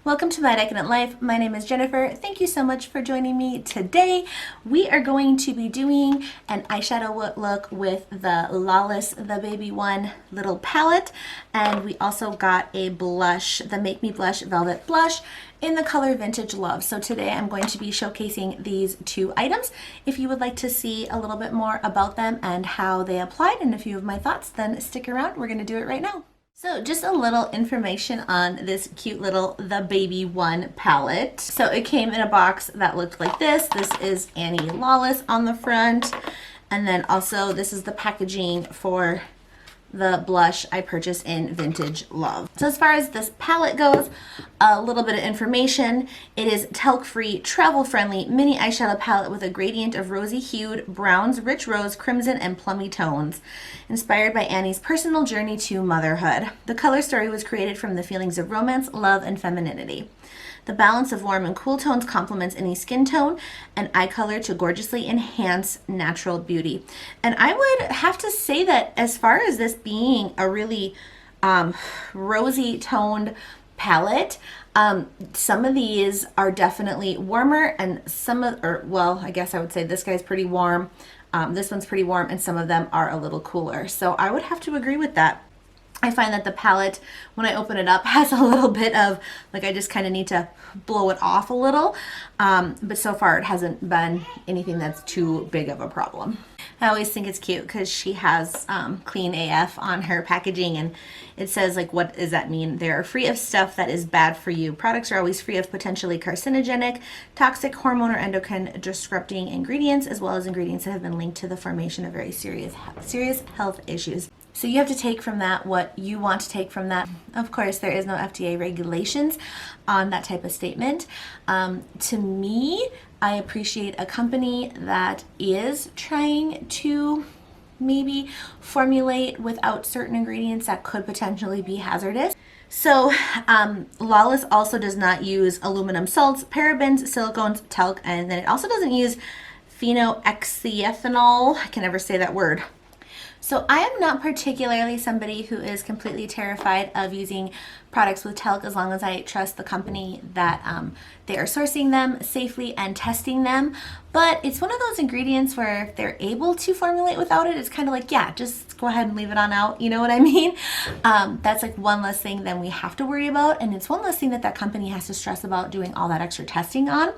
Welcome to My Decadent Life. My name is Jennifer. Thank you so much for joining me today. We are going to be doing an eyeshadow look with the Lawless The Baby One little palette. And we also got a blush, the Make Me Blush Velvet Blush in the color Vintage Love. So today I'm going to be showcasing these two items. If you would like to see a little bit more about them and how they applied and a few of my thoughts, then stick around. We're going to do it right now. So just a little information on this cute little The Baby One palette. So it came in a box that looked like this. This is Annie Lawless on the front. And then also this is the packaging for the blush I purchased in Vintage Love. So as far as this palette goes, a little bit of information. It is talc-free, travel-friendly mini eyeshadow palette with a gradient of rosy-hued browns, rich rose, crimson, and plummy tones. Inspired by Annie's personal journey to motherhood. The color story was created from the feelings of romance, love, and femininity. The balance of warm and cool tones complements any skin tone and eye color to gorgeously enhance natural beauty. And I would have to say that as far as this being a really rosy toned palette, some of these are definitely warmer and some of, I guess I would say this guy's pretty warm. This one's pretty warm and some of them are a little cooler. So I would have to agree with that. I find that the palette, when I open it up, has a little bit of, like, I just kind of need to blow it off a little. But so far it hasn't been anything that's too big of a problem. I always think it's cute because she has clean AF on her packaging, and it says, like, what does that mean? They're free of stuff that is bad for you. Products are always free of potentially carcinogenic, toxic, hormone, or endocrine disrupting ingredients, as well as ingredients that have been linked to the formation of very serious health issues. So you have to take from that what you want to take from that. Of course, there is no FDA regulations on that type of statement. To me, I appreciate a company that is trying to maybe formulate without certain ingredients that could potentially be hazardous. So Lawless also does not use aluminum salts, parabens, silicones, talc, and then it also doesn't use phenoxyethanol. I can never say that word. So I am not particularly somebody who is completely terrified of using products with talc as long as I trust the company that they are sourcing them safely and testing them. But it's one of those ingredients where if they're able to formulate without it, it's kind of like, yeah, just go ahead and leave it on out. You know what I mean? That's like one less thing than we have to worry about. And it's one less thing that that company has to stress about doing all that extra testing on.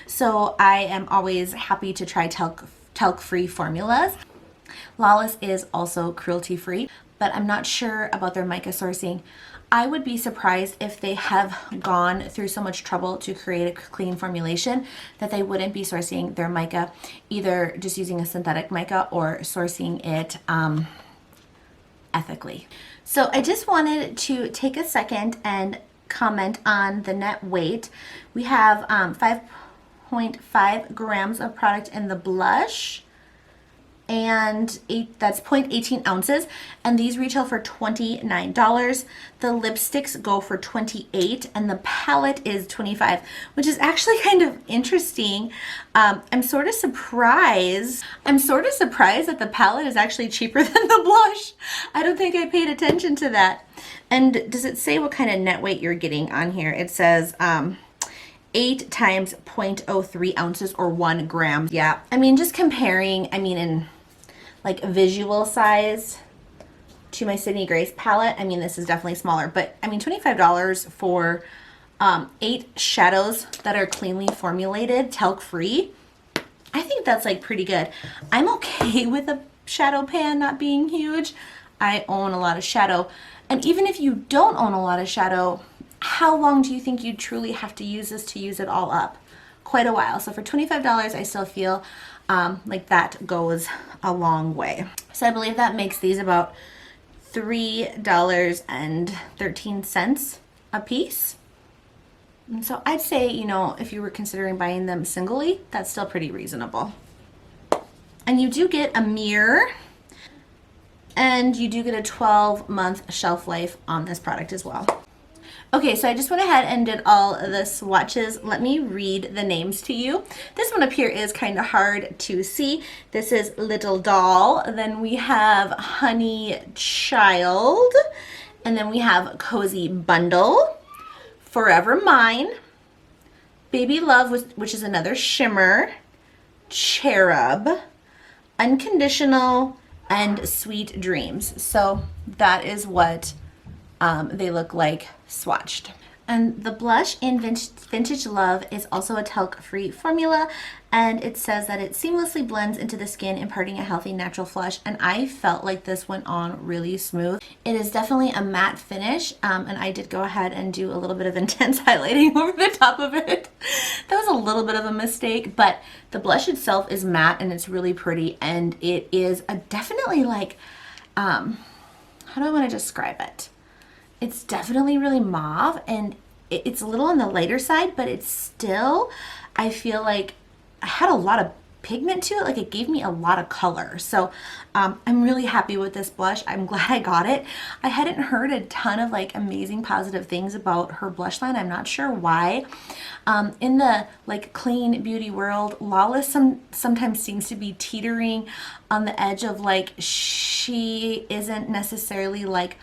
So I am always happy to try talc-free formulas. Lawless is also cruelty-free, but I'm not sure about their mica sourcing. I would be surprised if they have gone through so much trouble to create a clean formulation that they wouldn't be sourcing their mica, either just using a synthetic mica or sourcing it ethically. So I just wanted to take a second and comment on the net weight. We have 5.5 grams of product in the blush, and that's 0.18 ounces, and these retail for $29. The lipsticks go for $28, and the palette is $25, which is actually kind of interesting. I'm sort of surprised that the palette is actually cheaper than the blush. I don't think I paid attention to that. And does it say what kind of net weight you're getting on here? It says 8 times 0.03 ounces or 1 gram. Yeah, I mean, just comparing, I mean, in like visual size to my Sydney Grace palette, I mean, this is definitely smaller, but I mean, $25 for 8 shadows that are cleanly formulated, talc-free, I think that's like pretty good. I'm okay with a shadow pan not being huge. I own a lot of shadow, and even if you don't own a lot of shadow, how long do you think you truly have to use this to use it all up? Quite a while. So for $25, I still feel like that goes a long way. So I believe that makes these about $3.13 a piece. And so I'd say, you know, if you were considering buying them singly, that's still pretty reasonable. And you do get a mirror, and you do get a 12-month shelf life on this product as well. Okay, so I just went ahead and did all the swatches. Let me read the names to you. This one up here is kind of hard to see. This is Little Doll. Then we have Honey Child. And then we have Cozy Bundle. Forever Mine, Baby Love, which is another shimmer, Cherub, Unconditional, and Sweet Dreams. So that is what they look like swatched. And the blush in Vintage Love is also a talc-free formula, and it says that it seamlessly blends into the skin, imparting a healthy natural flush, and I felt like this went on really smooth. It is definitely a matte finish, and I did go ahead and do a little bit of intense highlighting over the top of it. That was a little bit of a mistake, but the blush itself is matte and it's really pretty, and it is a definitely like, how do I want to describe it? It's definitely really mauve, and it's a little on the lighter side, but it's still, I feel like I had a lot of pigment to it. Like it gave me a lot of color. So I'm really happy with this blush. I'm glad I got it. I hadn't heard a ton of like amazing positive things about her blush line. I'm not sure why. In the like clean beauty world, Lawless sometimes seems to be teetering on the edge of like she isn't necessarily like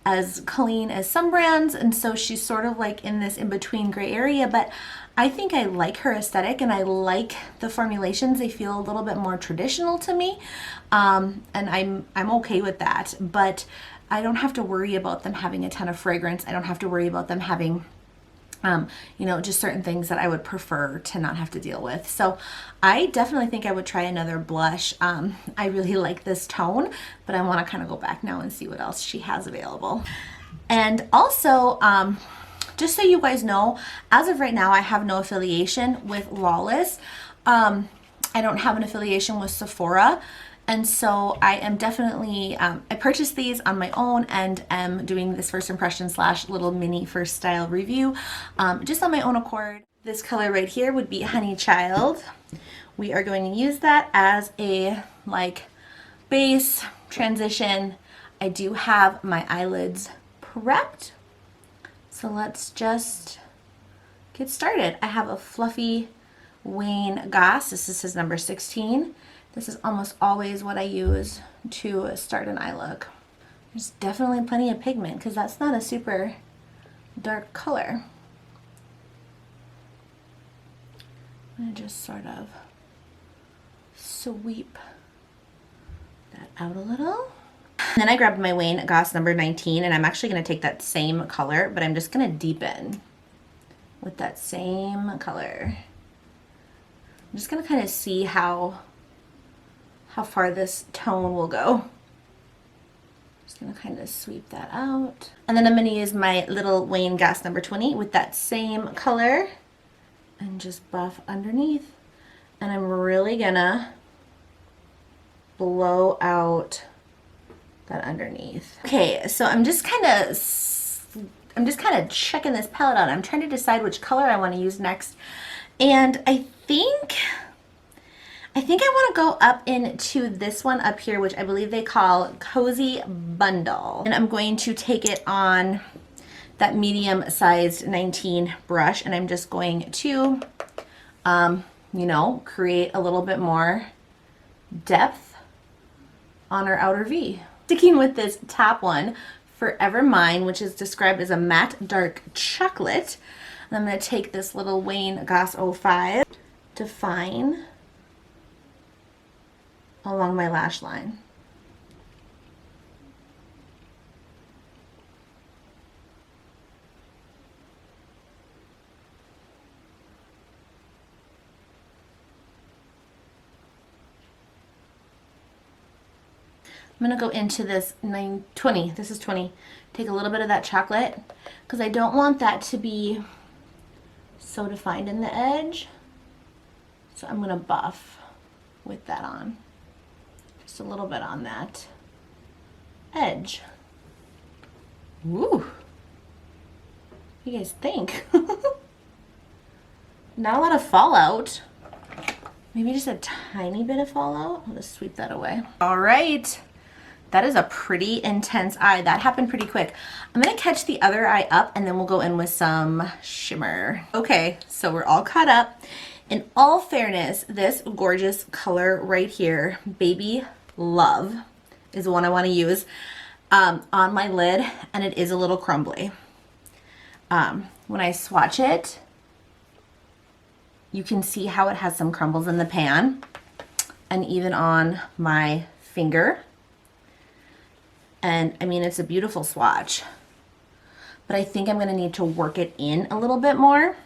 as clean as some brands, and so she's sort of like in this in-between gray area, but I think I like her aesthetic and I like the formulations. They feel a little bit more traditional to me, and I'm okay with that, but I don't have to worry about them having a ton of fragrance. I don't have to worry about them having you know, just certain things that I would prefer to not have to deal with. So I definitely think I would try another blush. I really like this tone, but I want to kind of go back now and see what else she has available. And also, just so you guys know, as of right now, I have no affiliation with Lawless. I don't have an affiliation with Sephora. And so I am definitely, I purchased these on my own and am doing this first impression / little mini first style review just on my own accord. This color right here would be Honey Child. We are going to use that as a like base transition. I do have my eyelids prepped. So let's just get started. I have a fluffy Wayne Goss. This is his number 16. This is almost always what I use to start an eye look. There's definitely plenty of pigment because that's not a super dark color. I'm going to just sort of sweep that out a little. And then I grabbed my Wayne Goss number 19, and I'm actually going to take that same color, but I'm just going to deepen with that same color. I'm just going to kind of see how far this tone will go. Just gonna kind of sweep that out. And then I'm gonna use my little Wayne Goss number 20 with that same color and just buff underneath. And I'm really gonna blow out that underneath. Okay, so I'm just kind of checking this palette out. I'm trying to decide which color I want to use next. And I think I want to go up into this one up here, which I believe they call Cozy Bundle. And I'm going to take it on that medium-sized 19 brush, and I'm just going to, you know, create a little bit more depth on our outer V. Sticking with this top one, Forever Mine, which is described as a matte dark chocolate. And I'm going to take this little Wayne Goss 05, define along my lash line. I'm gonna go into this 20. This is 20. Take a little bit of that chocolate because I don't want that to be so defined in the edge. So I'm gonna buff with that on. Just a little bit on that edge. Woo! What do you guys think? Not a lot of fallout. Maybe just a tiny bit of fallout. I'll just sweep that away. All right. That is a pretty intense eye. That happened pretty quick. I'm gonna catch the other eye up and then we'll go in with some shimmer. Okay, so we're all caught up. In all fairness, this gorgeous color right here, Baby Love, is the one I wanna use on my lid, and it is a little crumbly. When I swatch it, you can see how it has some crumbles in the pan and even on my finger. And I mean, it's a beautiful swatch, but I think I'm gonna need to work it in a little bit more.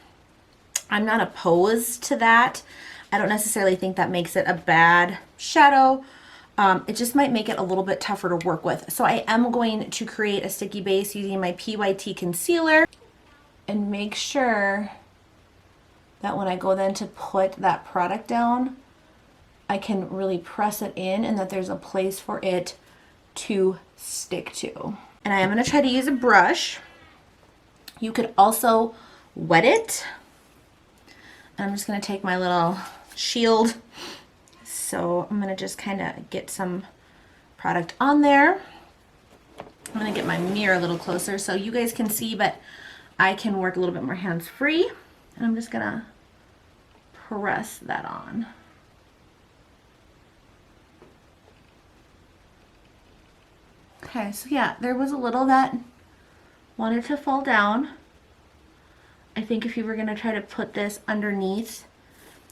I'm not opposed to that. I don't necessarily think that makes it a bad shadow. It just might make it a little bit tougher to work with. So I am going to create a sticky base using my PYT concealer and make sure that when I go then to put that product down, I can really press it in and that there's a place for it to stick to. And I am going to try to use a brush. You could also wet it. And I'm just going to take my little shield. So I'm going to just kind of get some product on there. I'm going to get my mirror a little closer so you guys can see, but I can work a little bit more hands-free. And I'm just going to press that on. Okay, so yeah, there was a little that wanted to fall down. I think if you were going to try to put this underneath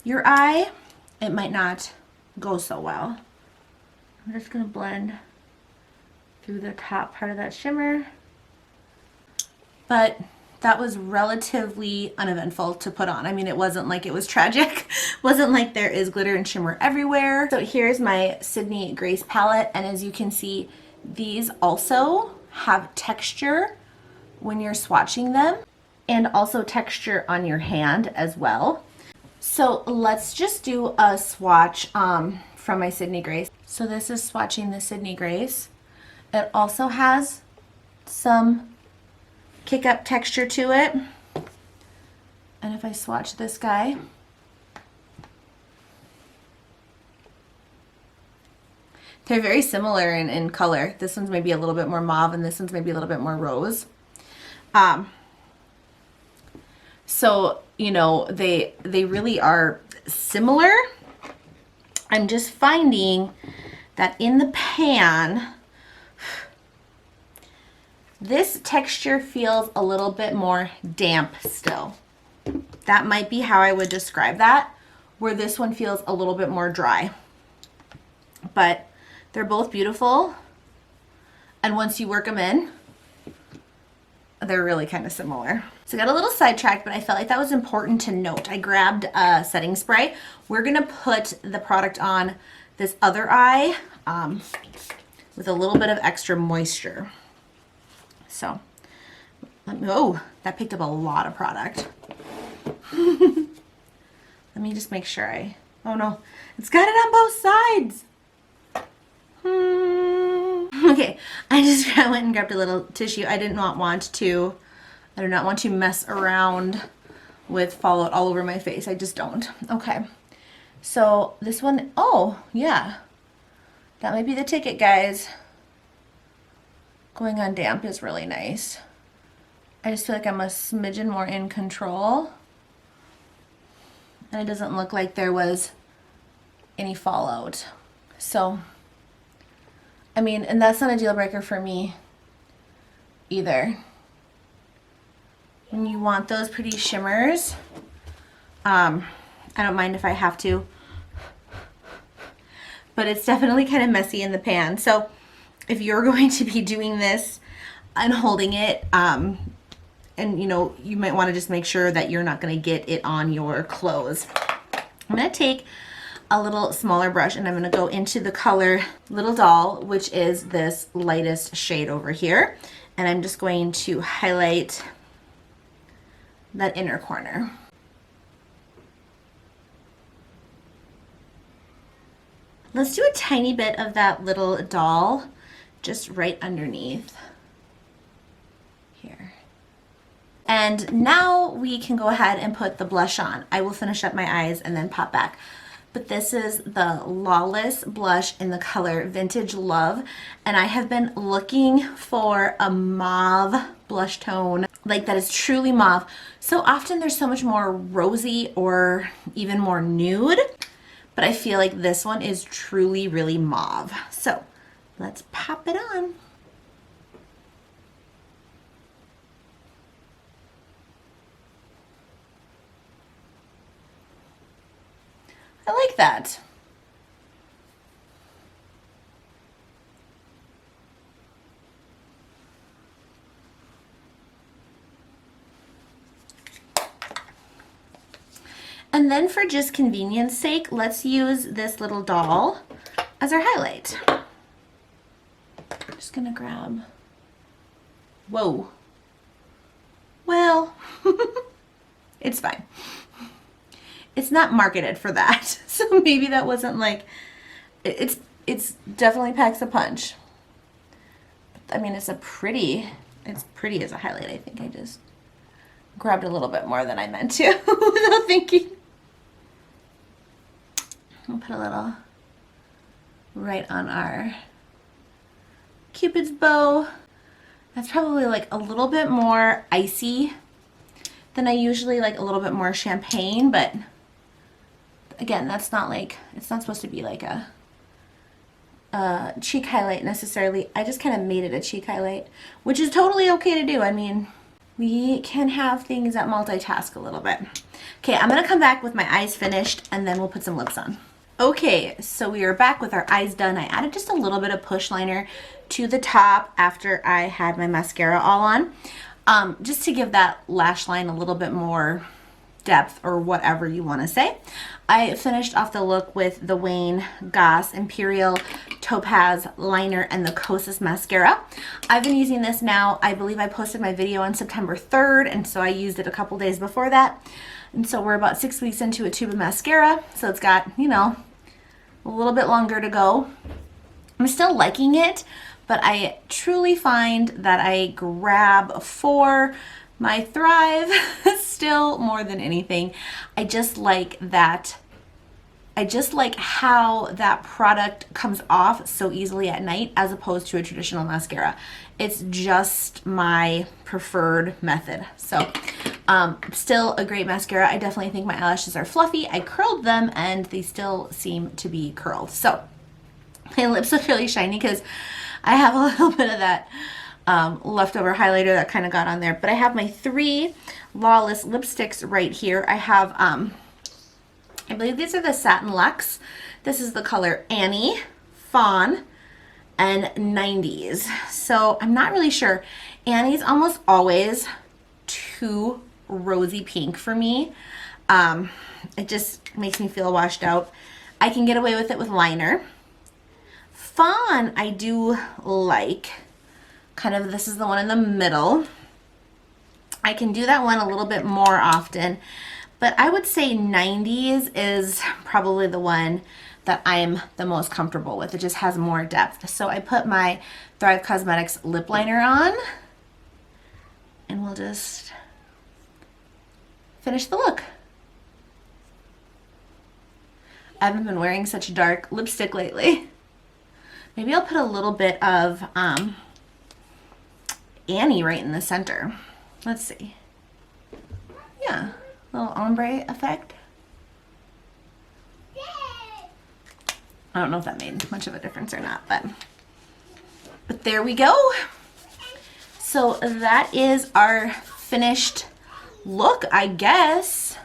your eye, it might not go so well. I'm just going to blend through the top part of that shimmer. But that was relatively uneventful to put on. I mean, it wasn't like it was tragic. Wasn't like there is glitter and shimmer everywhere. So here's my Sydney Grace palette, and as you can see, these also have texture when you're swatching them, and also texture on your hand as well. So let's just do a swatch from my Sydney Grace. So this is swatching the Sydney Grace. It also has some kick up texture to it. And if I swatch this guy, they're very similar in color. This one's maybe a little bit more mauve and this one's maybe a little bit more rose. So, you know, they really are similar. I'm just finding that in the pan, this texture feels a little bit more damp still. That might be how I would describe that, where this one feels a little bit more dry. But they're both beautiful. And once you work them in, they're really kind of similar. So I got a little sidetracked, but I felt like that was important to note. I grabbed a setting spray. We're gonna put the product on this other eye with a little bit of extra moisture. So, oh, that picked up a lot of product. Let me just make sure oh no, it's got it on both sides. Okay, I just went and grabbed a little tissue. I do not want to mess around with fallout all over my face. I just don't. Okay, so this one, oh yeah, that might be the ticket, guys. Going on damp is really nice. I just feel like I'm a smidgen more in control. And it doesn't look like there was any fallout. So, I mean, and that's not a deal breaker for me either. When you want those pretty shimmers, I don't mind if I have to, but it's definitely kind of messy in the pan. So if you're going to be doing this and holding it, and you know, you might want to just make sure that you're not going to get it on your clothes. I'm going to take a little smaller brush and I'm going to go into the color Little Doll, which is this lightest shade over here. And I'm just going to highlight that inner corner. Let's do a tiny bit of that Little Doll just right underneath here. And now we can go ahead and put the blush on. I will finish up my eyes and then pop back. But this is the Lawless blush in the color Vintage Love. And I have been looking for a mauve blush tone, like that is truly mauve. So often there's so much more rosy or even more nude, but I feel like this one is truly really mauve. So let's pop it on. I like that. And then for just convenience sake, let's use this little doll as our highlight. Just gonna grab, whoa. Well, it's fine. It's not marketed for that. So maybe that wasn't like, it's definitely packs a punch. I mean, it's pretty as a highlight. I think I just grabbed a little bit more than I meant to without thinking. I'll put a little right on our Cupid's bow. That's probably like a little bit more icy than I usually like, a little bit more champagne, but again, that's not like, it's not supposed to be like a cheek highlight necessarily. I just kind of made it a cheek highlight, which is totally okay to do. I mean, we can have things that multitask a little bit. Okay, I'm gonna come back with my eyes finished and then we'll put some lips on. Okay, so we are back with our eyes done. I added just a little bit of push liner to the top after I had my mascara all on, just to give that lash line a little bit more depth, or whatever you want to say. I finished off the look with the Wayne Goss Imperial Topaz Liner and the Kosas Mascara. I've been using this now. I believe I posted my video on September 3rd, and so I used it a couple days before that. And so we're about 6 weeks into a tube of mascara, so it's got, you know, a little bit longer to go. I'm still liking it, but I truly find that I grab for my Thrive still more than anything. I just like that. I just like how that product comes off so easily at night as opposed to a traditional mascara. It's just my preferred method. So still a great mascara. I definitely think my eyelashes are fluffy. I curled them and they still seem to be curled. So my lips look really shiny because I have a little bit of that leftover highlighter that kind of got on there. But I have my 3 Lawless lipsticks right here. I have, I believe these are the Satin Luxe. This is the color Annie, Fawn, and 90s. So I'm not really sure. Annie's almost always too rosy pink for me. It just makes me feel washed out. I can get away with it with liner. Fawn I do like. Kind of, this is the one in the middle. I can do that one a little bit more often, but I would say 90s is probably the one that I am the most comfortable with. It just has more depth. So I put my Thrive Cosmetics lip liner on and we'll just finish the look. I haven't been wearing such dark lipstick lately. Maybe I'll put a little bit of Annie right in the center. Let's see. Yeah, little ombre effect. I don't know if that made much of a difference or not, but there we go. So that is our finished look, I guess.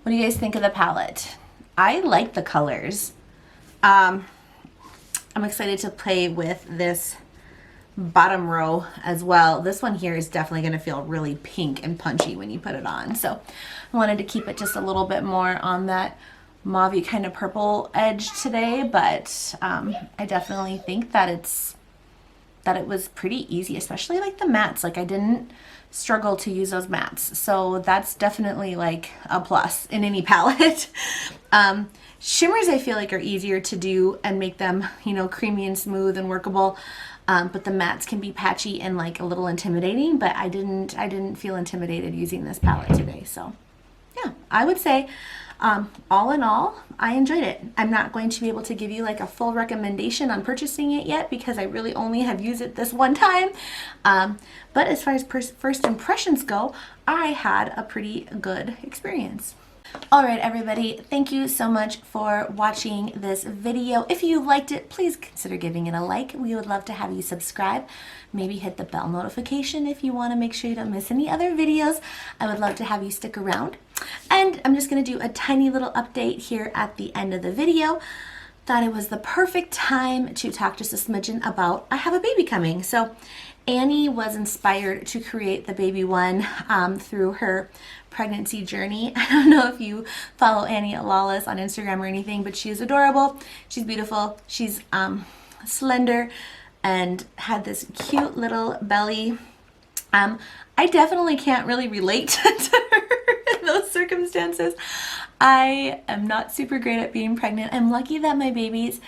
What do you guys think of the palette? I like the colors. I'm excited to play with this bottom row as well. This one here is definitely going to feel really pink and punchy when you put it on. So I wanted to keep it just a little bit more on that mauve kind of purple edge today, but I definitely think that it was pretty easy, especially like the mattes. Like I didn't struggle to use those mattes. So that's definitely like a plus in any palette. Shimmers I feel like are easier to do and make them, you know, creamy and smooth and workable. But the mattes can be patchy and like a little intimidating, but I didn't feel intimidated using this palette today. So yeah, I would say all in all, I enjoyed it. I'm not going to be able to give you like a full recommendation on purchasing it yet because I really only have used it this one time. But as far as first impressions go, I had a pretty good experience. All right, everybody, thank you so much for watching this video. If you liked it, please consider giving it a like. We would love to have you subscribe. Maybe hit the bell notification if you want to make sure you don't miss any other videos. I would love to have you stick around. And I'm just going to do a tiny little update here at the end of the video. Thought it was the perfect time to talk just a smidgen about I have a baby coming. So Annie was inspired to create the baby one through her pregnancy journey. I don't know if you follow Annie at Lawless on Instagram or anything, but she is adorable. She's beautiful. She's slender and had this cute little belly. I definitely can't really relate to her in those circumstances. I am not super great at being pregnant. I'm lucky that my babies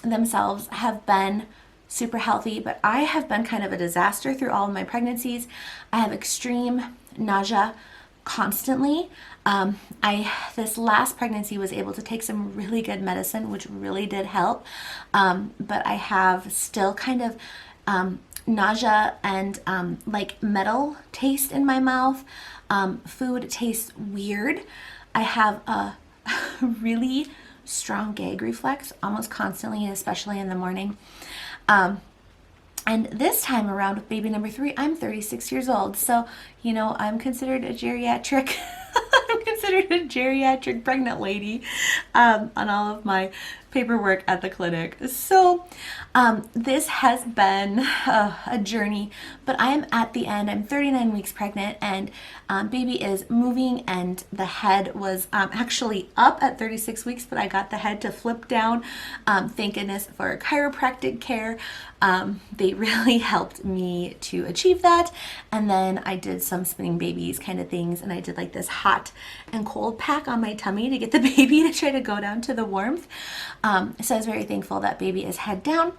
themselves have been super healthy, but I have been kind of a disaster through all of my pregnancies. I have extreme nausea constantly. This last pregnancy was able to take some really good medicine, which really did help. But I have still kind of nausea and like metal taste in my mouth. Food tastes weird. I have a really strong gag reflex almost constantly, especially in the morning. And this time around with baby number 3, I'm 36 years old. So, you know, I'm considered a geriatric, I'm considered a geriatric pregnant lady on all of my paperwork at the clinic. So this has been a journey, but I am at the end. I'm 39 weeks pregnant, and baby is moving, and the head was actually up at 36 weeks, but I got the head to flip down. Thank goodness for chiropractic care. They really helped me to achieve that. And then I did some spinning babies kind of things, and I did like this hot and cold pack on my tummy to get the baby to try to go down to the warmth. So I was very thankful that baby is head down.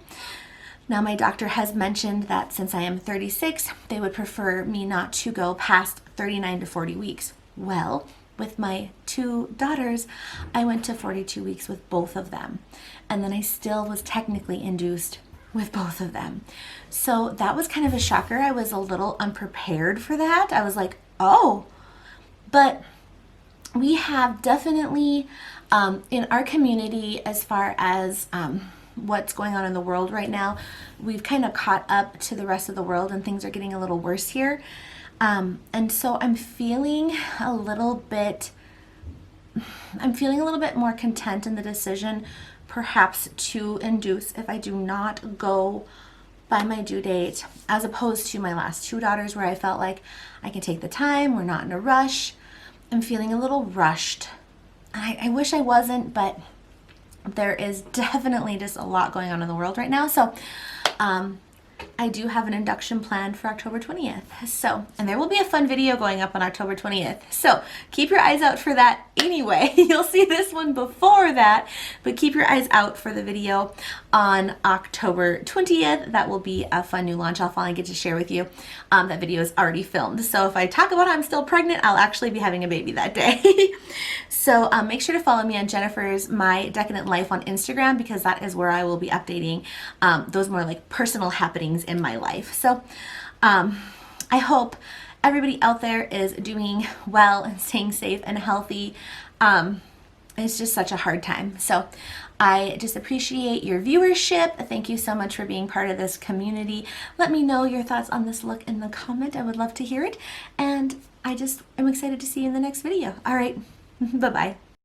Now my doctor has mentioned that since I am 36, they would prefer me not to go past 39 to 40 weeks. Well, with my 2 daughters, I went to 42 weeks with both of them. And then I still was technically induced with both of them. So that was kind of a shocker. I was a little unprepared for that. I was like, oh, but we have definitely in our community, as far as what's going on in the world right now, we've kind of caught up to the rest of the world, and things are getting a little worse here. And so I'm feeling a little bit more content in the decision perhaps to induce if I do not go by my due date, as opposed to my last 2 daughters where I felt like I can take the time, we're not in a rush. I'm feeling a little rushed. I wish I wasn't, but there is definitely just a lot going on in the world right now. So I do have an induction planned for October 20th. So, and there will be a fun video going up on October 20th. So keep your eyes out for that anyway. You'll see this one before that, but keep your eyes out for the video on October 20th. That will be a fun new launch I'll finally get to share with you. That video is already filmed. So if I talk about how I'm still pregnant, I'll actually be having a baby that day. So make sure to follow me on Jennifer's My Decadent Life on Instagram, because that is where I will be updating those more like personal happenings in my life. So I hope everybody out there is doing well and staying safe and healthy. It's just such a hard time. So I just appreciate your viewership. Thank you so much for being part of this community. Let me know your thoughts on this look in the comment. I would love to hear it. And I'm excited to see you in the next video. All right. Bye-bye.